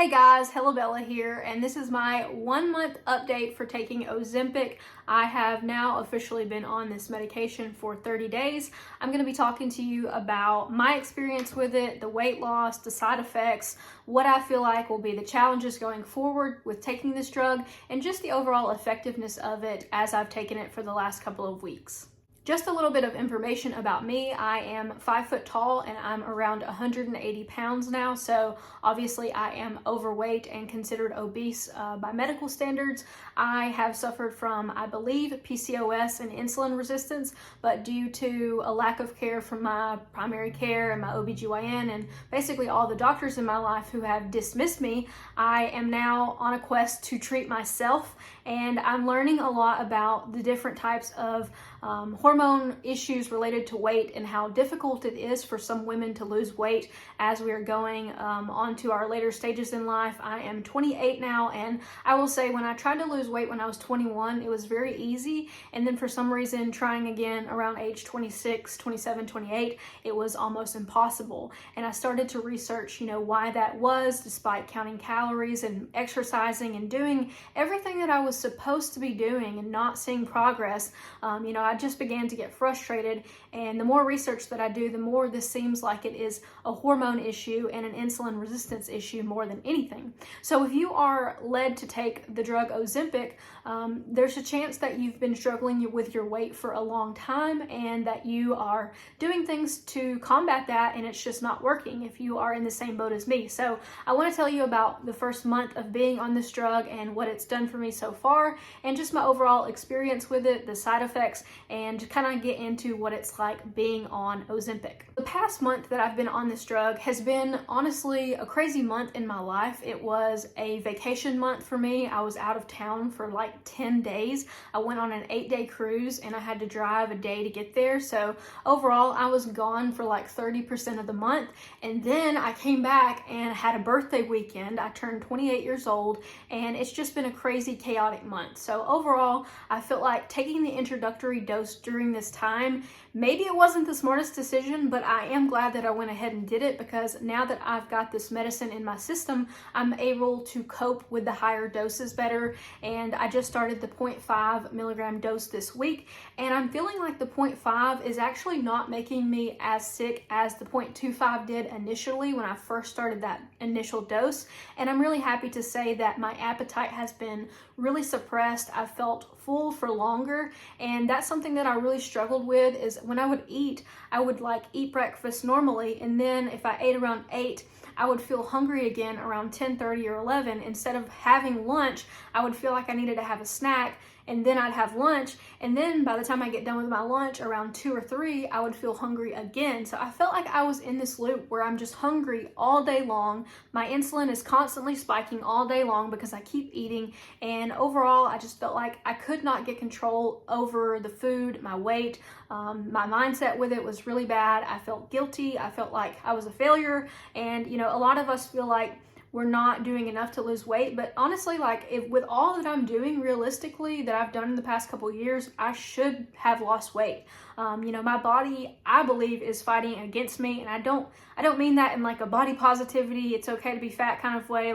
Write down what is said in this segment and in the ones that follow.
Hey guys, Hello Bella here, and this is my 1 month update for taking Ozempic. I have now officially been on this medication for 30 days. I'm going to be talking to you about my experience with it, the weight loss, the side effects, what I feel like will be the challenges going forward with taking this drug, and just the overall effectiveness of it as I've taken it for the last couple of weeks. Just a little bit of information about me. I am 5 foot tall and I'm around 180 pounds now. So obviously I am overweight and considered obese by medical standards. I have suffered from, I believe, PCOS and insulin resistance, but due to a lack of care from my primary care and my OBGYN and basically all the doctors in my life who have dismissed me, I am now on a quest to treat myself, and I'm learning a lot about the different types of hormone issues related to weight and how difficult it is for some women to lose weight as we are going on to our later stages in life. I am 28 now, and I will say when I tried to lose weight when I was 21, it was very easy, and then for some reason trying again around age 26, 27, 28, it was almost impossible. And I started to research, why that was, despite counting calories and exercising and doing everything that I was supposed to be doing and not seeing progress. I just began to get frustrated, and the more research that I do, the more this seems like it is a hormone issue and an insulin resistance issue more than anything. So if you are led to take the drug Ozempic, there's a chance that you've been struggling with your weight for a long time and that you are doing things to combat that and it's just not working if you are in the same boat as me. So I want to tell you about the first month of being on this drug and what it's done for me so far, and just my overall experience with it, the side effects, and kind of get into what it's like being on Ozempic. The past month that I've been on this drug has been honestly a crazy month in my life. It was a vacation month for me. I was out of town for like 10 days. I went on an 8-day cruise and I had to drive a day to get there. So overall, I was gone for like 30% of the month. And then I came back and had a birthday weekend. I turned 28 years old, and it's just been a crazy, chaotic month. So overall, I felt like taking the introductory dose during this time, maybe it wasn't the smartest decision, but I am glad that I went ahead and did it, because now that I've got this medicine in my system, I'm able to cope with the higher doses better. And I just started the 0.5 milligram dose this week, and I'm feeling like the 0.5 is actually not making me as sick as the 0.25 did initially when I first started that initial dose. And I'm really happy to say that my appetite has been really suppressed. I felt full for longer, and that's something that I really struggled with. Is when I would eat, I would eat breakfast normally, and then if I ate around 8, I would feel hungry again around 10:30 or 11. Instead of having lunch, I would feel like I needed to have a snack, and then I'd have lunch, and then by the time I get done with my lunch around 2 or 3, I would feel hungry again. So I felt like I was in this loop where I'm just hungry all day long. My insulin is constantly spiking all day long because I keep eating, and overall I just felt like I could not get control over the food, my weight. My mindset with it was really bad. I felt guilty. I felt like I was a failure, and a lot of us feel like we're not doing enough to lose weight, but honestly, if with all that I'm doing realistically that I've done in the past couple of years, I should have lost weight. My body, I believe, is fighting against me, and I don't mean that in a body positivity, it's okay to be fat kind of way.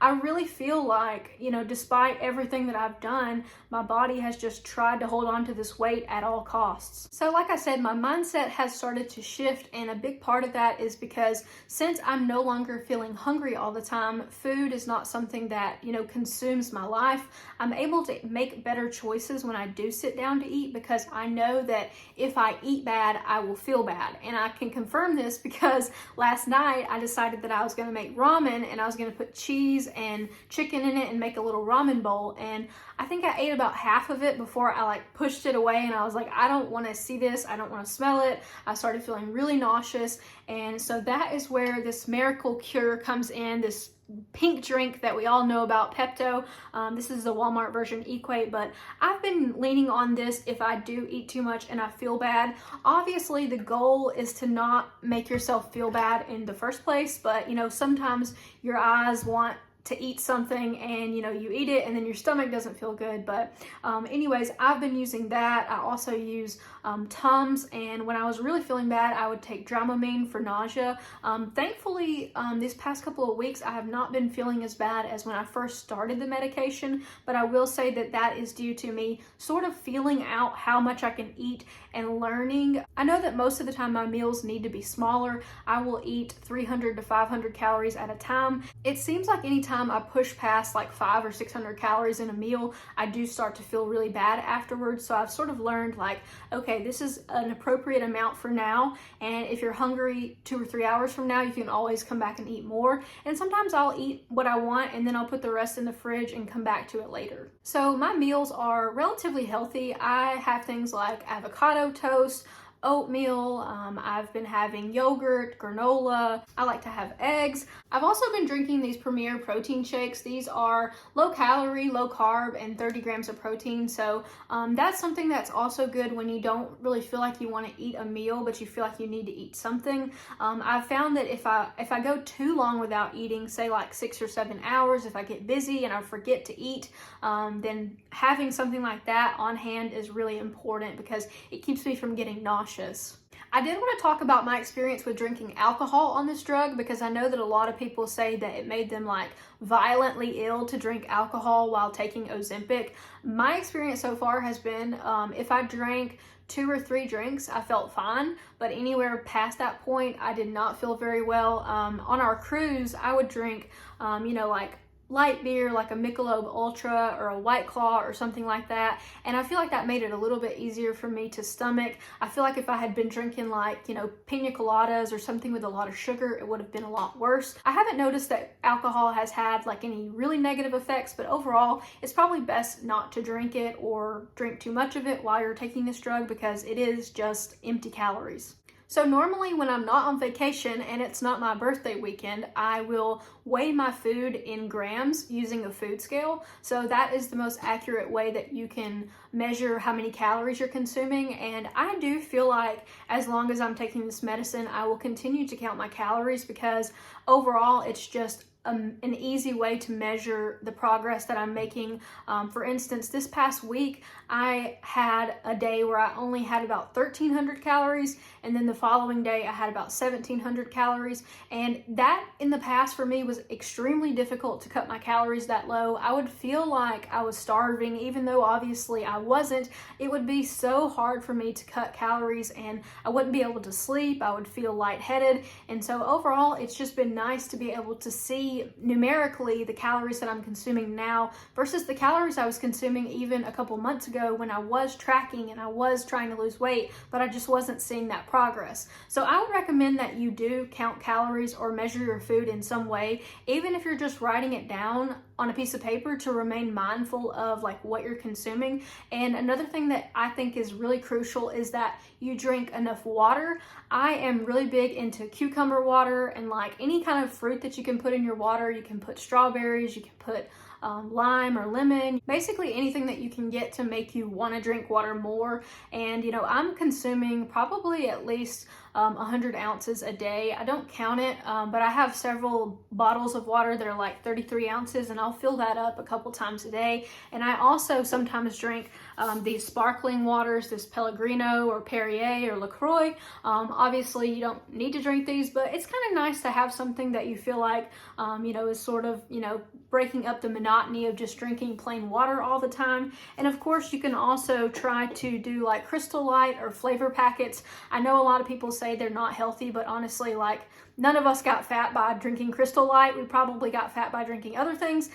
I really feel like, despite everything that I've done, my body has just tried to hold on to this weight at all costs. So like I said, my mindset has started to shift, and a big part of that is because since I'm no longer feeling hungry all the time, food is not something that, consumes my life. I'm able to make better choices when I do sit down to eat, because I know that if I eat bad, I will feel bad. And I can confirm this because last night I decided that I was going to make ramen, and I was going to put cheese and chicken in it and make a little ramen bowl, and I think I ate about half of it before I pushed it away, and I was like, I don't want to see this, I don't want to smell it. I started feeling really nauseous, and so that is where this miracle cure comes in, this pink drink that we all know about, Pepto. This is the Walmart version, Equate, but I've been leaning on this if I do eat too much and I feel bad. Obviously, the goal is to not make yourself feel bad in the first place, but sometimes your eyes want to eat something and you eat it and then your stomach doesn't feel good. But anyways, I've been using that. I also use Tums, and when I was really feeling bad, I would take Dramamine for nausea. Thankfully, these past couple of weeks, I have not been feeling as bad as when I first started the medication, but I will say that that is due to me sort of feeling out how much I can eat and learning. I know that most of the time my meals need to be smaller. I will eat 300 to 500 calories at a time. It seems like anytime I push past like 500 or 600 calories in a meal, I do start to feel really bad afterwards. So I've sort of learned like, okay, this is an appropriate amount for now. And if you're hungry 2 or 3 hours from now, you can always come back and eat more. And sometimes I'll eat what I want and then I'll put the rest in the fridge and come back to it later. So my meals are relatively healthy. I have things like avocado toast, oatmeal, I've been having yogurt, granola, I like to have eggs. I've also been drinking these Premier protein shakes. These are low calorie, low carb, and 30 grams of protein. So that's something that's also good when you don't really feel like you want to eat a meal, but you feel like you need to eat something. I've found that if I go too long without eating, say like 6 or 7 hours, if I get busy and I forget to eat, then having something like that on hand is really important because it keeps me from getting nauseous. I did want to talk about my experience with drinking alcohol on this drug because I know that a lot of people say that it made them like violently ill to drink alcohol while taking Ozempic. My experience so far has been if I drank 2 or 3 drinks, I felt fine, but anywhere past that point, I did not feel very well. On our cruise, I would drink, like light beer like a Michelob Ultra or a White Claw or something like that, and I feel like that made it a little bit easier for me to stomach. I feel like if I had been drinking like pina coladas or something with a lot of sugar, it would have been a lot worse. I haven't noticed that alcohol has had like any really negative effects, but overall it's probably best not to drink it or drink too much of it while you're taking this drug because it is just empty calories. So normally when I'm not on vacation and it's not my birthday weekend, I will weigh my food in grams using a food scale. So that is the most accurate way that you can measure how many calories you're consuming. And I do feel like as long as I'm taking this medicine, I will continue to count my calories because overall it's just an easy way to measure the progress that I'm making. For instance, this past week, I had a day where I only had about 1,300 calories, and then the following day I had about 1,700 calories. And that in the past for me was extremely difficult to cut my calories that low. I would feel like I was starving, even though obviously I wasn't. It would be so hard for me to cut calories and I wouldn't be able to sleep. I would feel lightheaded. And so overall, it's just been nice to be able to see numerically the calories that I'm consuming now versus the calories I was consuming even a couple months ago when I was tracking and I was trying to lose weight, but I just wasn't seeing that progress. So I would recommend that you do count calories or measure your food in some way, even if you're just writing it down on a piece of paper to remain mindful of like what you're consuming. And another thing that I think is really crucial is that you drink enough water. I am really big into cucumber water and like any kind of fruit that you can put in your water. You can put strawberries, you can put lime or lemon, basically anything that you can get to make you want to drink water more. And I'm consuming probably at least 100 ounces a day. I don't count it, but I have several bottles of water that are like 33 ounces and I'll fill that up a couple times a day. And I also sometimes drink these sparkling waters, this Pellegrino or Perrier or LaCroix. Obviously you don't need to drink these, but it's kind of nice to have something that you feel like, is sort of, breaking up the monotony of just drinking plain water all the time. And of course you can also try to do like Crystal Light or flavor packets. I know a lot of people say they're not healthy, but honestly, like none of us got fat by drinking Crystal Light. We probably got fat by drinking other things.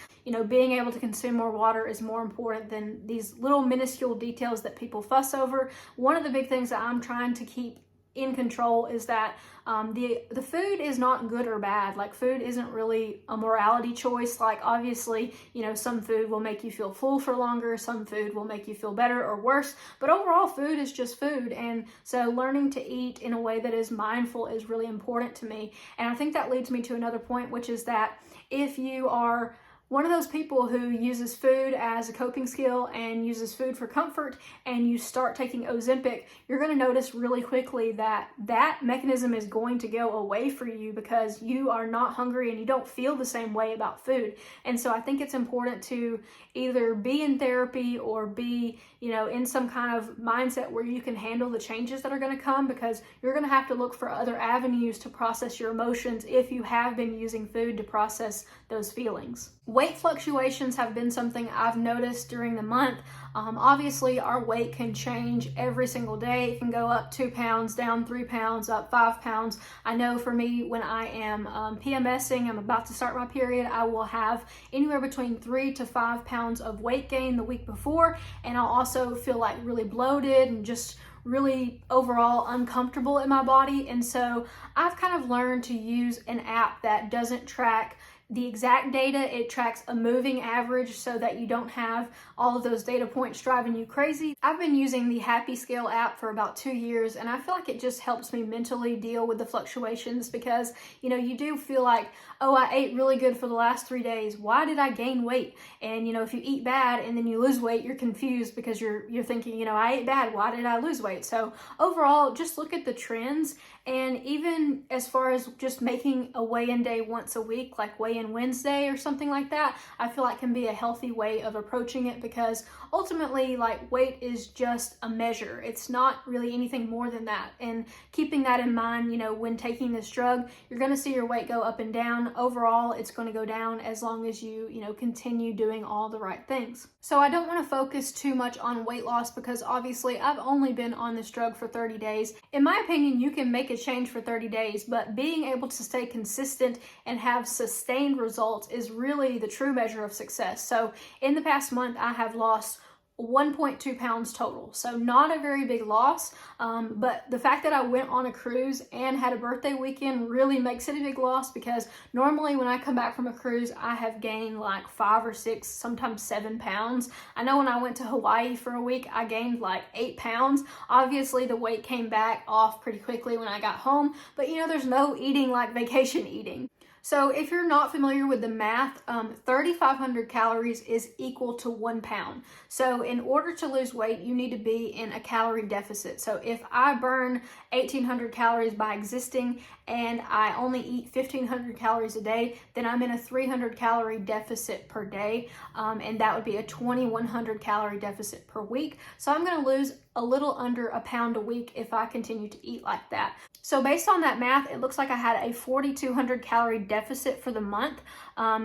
Being able to consume more water is more important than these little minuscule details that people fuss over. One of the big things that I'm trying to keep in control is that the food is not good or bad. Like food isn't really a morality choice. Like obviously, some food will make you feel full for longer, some food will make you feel better or worse, but overall food is just food. And so learning to eat in a way that is mindful is really important to me. And I think that leads me to another point, which is that if you are one of those people who uses food as a coping skill and uses food for comfort, and you start taking Ozempic, you're going to notice really quickly that that mechanism is going to go away for you because you are not hungry and you don't feel the same way about food. And so I think it's important to either be in therapy or be, in some kind of mindset where you can handle the changes that are going to come, because you're going to have to look for other avenues to process your emotions if you have been using food to process those feelings. Weight fluctuations have been something I've noticed during the month. Obviously, our weight can change every single day. It can go up 2 pounds, down 3 pounds, up 5 pounds. I know for me, when I am PMSing, I'm about to start my period, I will have anywhere between 3 to 5 pounds of weight gain the week before, and I'll also feel like really bloated and just really overall uncomfortable in my body. And so I've kind of learned to use an app that doesn't track the exact data. It tracks a moving average so that you don't have all of those data points driving you crazy. I've been using the Happy Scale app for about 2 years, and I feel like it just helps me mentally deal with the fluctuations, because you do feel like, oh, I ate really good for the last 3 days. Why did I gain weight? And if you eat bad and then you lose weight, you're confused because you're thinking, I ate bad. Why did I lose weight? So overall, just look at the trends. And even as far as just making a weigh-in day once a week, like weigh-in Wednesday or something like that, I feel like can be a healthy way of approaching it, because ultimately, like, weight is just a measure. It's not really anything more than that. And keeping that in mind, when taking this drug, you're going to see your weight go up and down. Overall, it's going to go down as long as you, continue doing all the right things. So I don't want to focus too much on weight loss, because obviously I've only been on this drug for 30 days. In my opinion, you can make a change for 30 days, but being able to stay consistent and have sustained results is really the true measure of success. So in the past month, I have lost 1.2 pounds total. So not a very big loss, but the fact that I went on a cruise and had a birthday weekend really makes it a big loss, because normally when I come back from a cruise, I have gained like 5 or 6, sometimes 7 pounds. I know when I went to Hawaii for a week, I gained like 8 pounds. Obviously the weight came back off pretty quickly when I got home, but there's no eating like vacation eating. So if you're not familiar with the math, 3,500 calories is equal to 1 pound. So in order to lose weight, you need to be in a calorie deficit. So if I burn 1,800 calories by existing and I only eat 1,500 calories a day, then I'm in a 300 calorie deficit per day. And that would be a 2,100 calorie deficit per week. So I'm going to lose a little under a pound a week if I continue to eat like that. So based on that math, it looks like I had a 4,200 calorie deficit for the month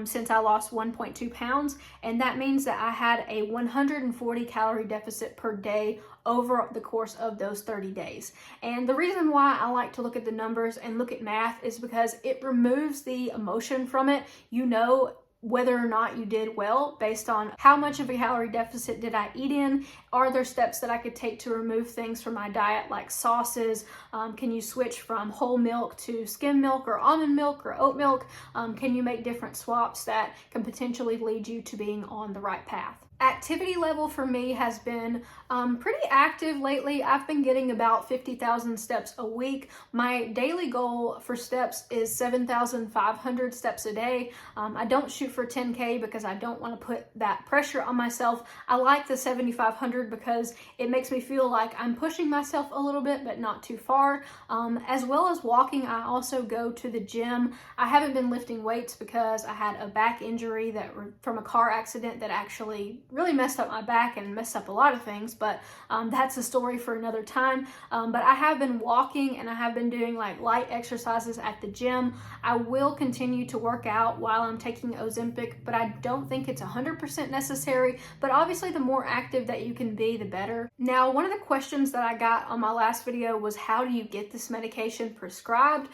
since I lost 1.2 pounds. And that means that I had a 140 calorie deficit per day over the course of those 30 days. And the reason why I like to look at the numbers and look at math is because it removes the emotion from it. Whether or not you did well based on how much of a calorie deficit did I eat in. Are there steps that I could take to remove things from my diet like sauces? Can you switch from whole milk to skim milk or almond milk or oat milk? Can you make different swaps that can potentially lead you to being on the right path? Activity level for me has been pretty active lately. I've been getting about 50,000 steps a week. My daily goal for steps is 7,500 steps a day. I don't shoot for 10K because I don't want to put that pressure on myself. I like the 7,500 because it makes me feel like I'm pushing myself a little bit, but not too far. As well as walking, I also go to the gym. I haven't been lifting weights because I had a back injury from a car accident that actually really messed up my back and messed up a lot of things, but that's a story for another time. But I have been walking and I have been doing like light exercises at the gym. I will continue to work out while I'm taking Ozempic, but I don't think it's 100% necessary. But obviously the more active that you can be, the better. Now, one of the questions that I got on my last video was, how do you get this medication prescribed?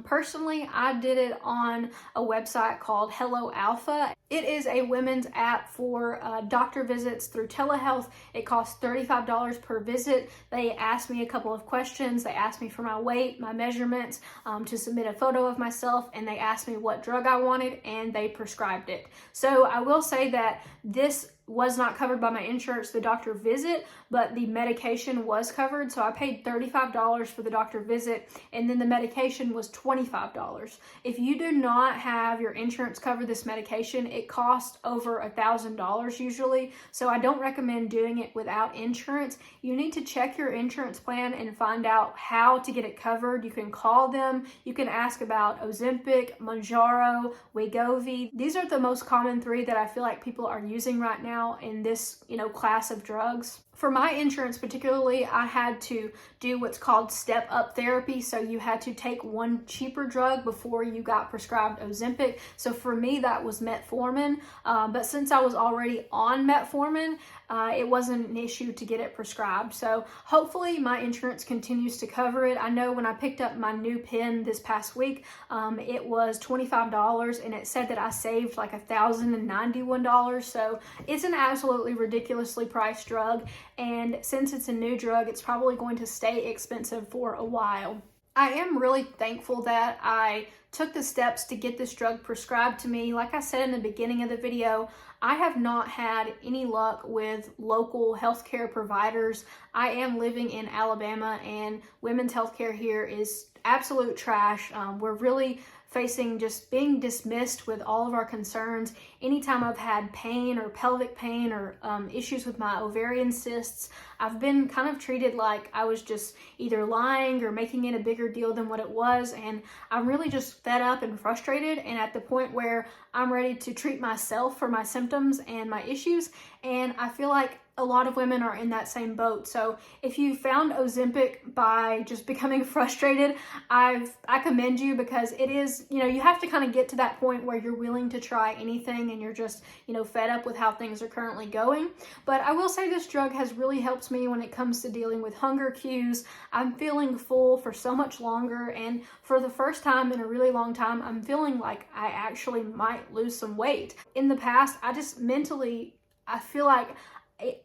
Personally, I did it on a website called Hello Alpha. It is a women's app for doctor visits through telehealth. It costs $35 per visit. They asked me a couple of questions. They asked me for my weight, my measurements, to submit a photo of myself, and they asked me what drug I wanted, and they prescribed it. So I will say that this was not covered by my insurance, the doctor visit, but the medication was covered. So I paid $35 for the doctor visit, and then the medication was $25. If you do not have your insurance cover this medication, it costs over $1,000 usually. So I don't recommend doing it without insurance. You need to check your insurance plan and find out how to get it covered. You can call them. You can ask about Ozempic, Mounjaro, Wegovy. These are the most common three that I feel like people are using right now in this, class of drugs. For my insurance particularly, I had to do what's called step-up therapy. So you had to take one cheaper drug before you got prescribed Ozempic. So for me, that was metformin. But since I was already on metformin, it wasn't an issue to get it prescribed. So hopefully my insurance continues to cover it. I know when I picked up my new pen this past week, it was $25 and it said that I saved like $1,091. So it's an absolutely ridiculously priced drug. And since it's a new drug, it's probably going to stay expensive for a while. I am really thankful that I took the steps to get this drug prescribed to me. Like I said in the beginning of the video, I have not had any luck with local healthcare providers. I am living in Alabama, and women's healthcare here is absolute trash. We're really facing just being dismissed with all of our concerns. Anytime I've had pain or pelvic pain or issues with my ovarian cysts, I've been kind of treated like I was just either lying or making it a bigger deal than what it was. And I'm really just fed up and frustrated, and at the point where I'm ready to treat myself for my symptoms and my issues. And I feel like a lot of women are in that same boat. So if you found Ozempic by just becoming frustrated, I commend you, because it is, you have to kind of get to that point where you're willing to try anything and you're just, fed up with how things are currently going. But I will say this drug has really helped me when it comes to dealing with hunger cues. I'm feeling full for so much longer, and for the first time in a really long time, I'm feeling like I actually might lose some weight. In the past, I just mentally, I feel like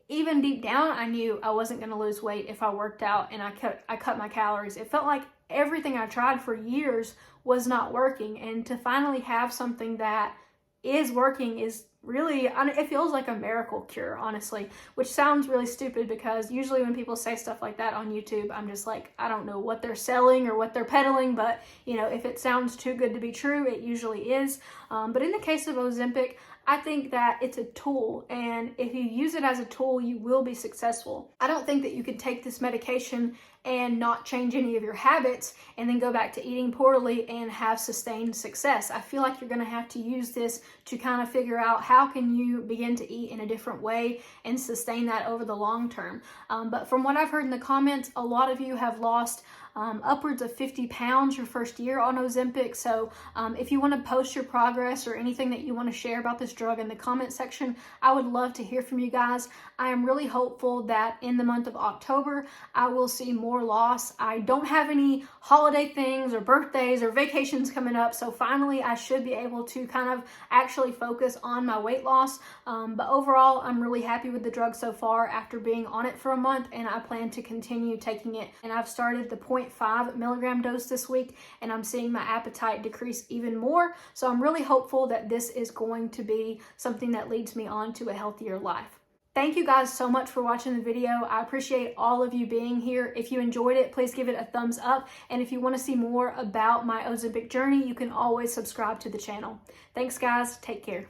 even deep down, I knew I wasn't going to lose weight if I worked out and I cut my calories. It felt like everything I tried for years was not working, and to finally have something that is working is really, it feels like a miracle cure, honestly, which sounds really stupid, because usually when people say stuff like that on YouTube, I'm just like, I don't know what they're selling or what they're peddling, but if it sounds too good to be true, it usually is. But in the case of Ozempic, I think that it's a tool, and if you use it as a tool, you will be successful. I don't think that you could take this medication and not change any of your habits and then go back to eating poorly and have sustained success. I feel like you're going to have to use this to kind of figure out how can you begin to eat in a different way and sustain that over the long term. But from what I've heard in the comments, a lot of you have lost upwards of 50 pounds your first year on Ozempic. So if you want to post your progress or anything that you want to share about this drug in the comment section, I would love to hear from you guys. I am really hopeful that in the month of October, I will see more loss. I don't have any holiday things or birthdays or vacations coming up, so finally I should be able to kind of actually focus on my weight loss. But overall, I'm really happy with the drug so far after being on it for a month, and I plan to continue taking it. And I've started the 0.5 milligram dose this week, and I'm seeing my appetite decrease even more. So I'm really hopeful that this is going to be something that leads me on to a healthier life. Thank you guys so much for watching the video. I appreciate all of you being here. If you enjoyed it, please give it a thumbs up. And if you want to see more about my Ozempic journey, you can always subscribe to the channel. Thanks guys, take care.